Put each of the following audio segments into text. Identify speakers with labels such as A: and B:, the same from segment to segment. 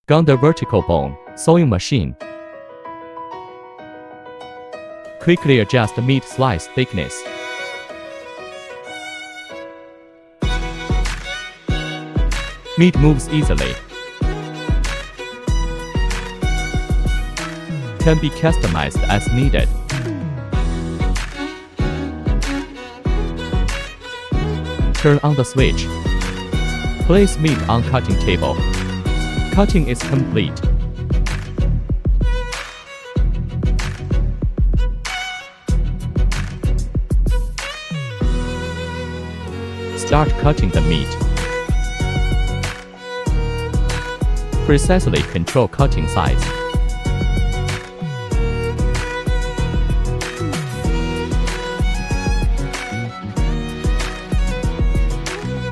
A: Gondor vertical bone sewing machine. Quickly adjust meat slice thickness. Meat moves easily. Can be customized as needed. Turn on the switch. Place meat on cutting table. Cutting is complete. Start cutting the meat. Precisely control cutting size.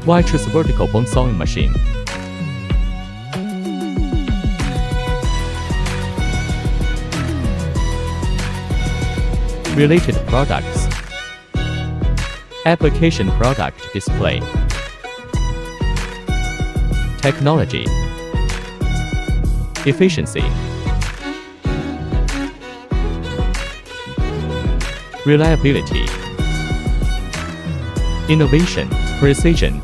A: Why choose vertical bone sewing machine? Related products. Application product display. Technology. Efficiency. Reliability. Innovation, precision.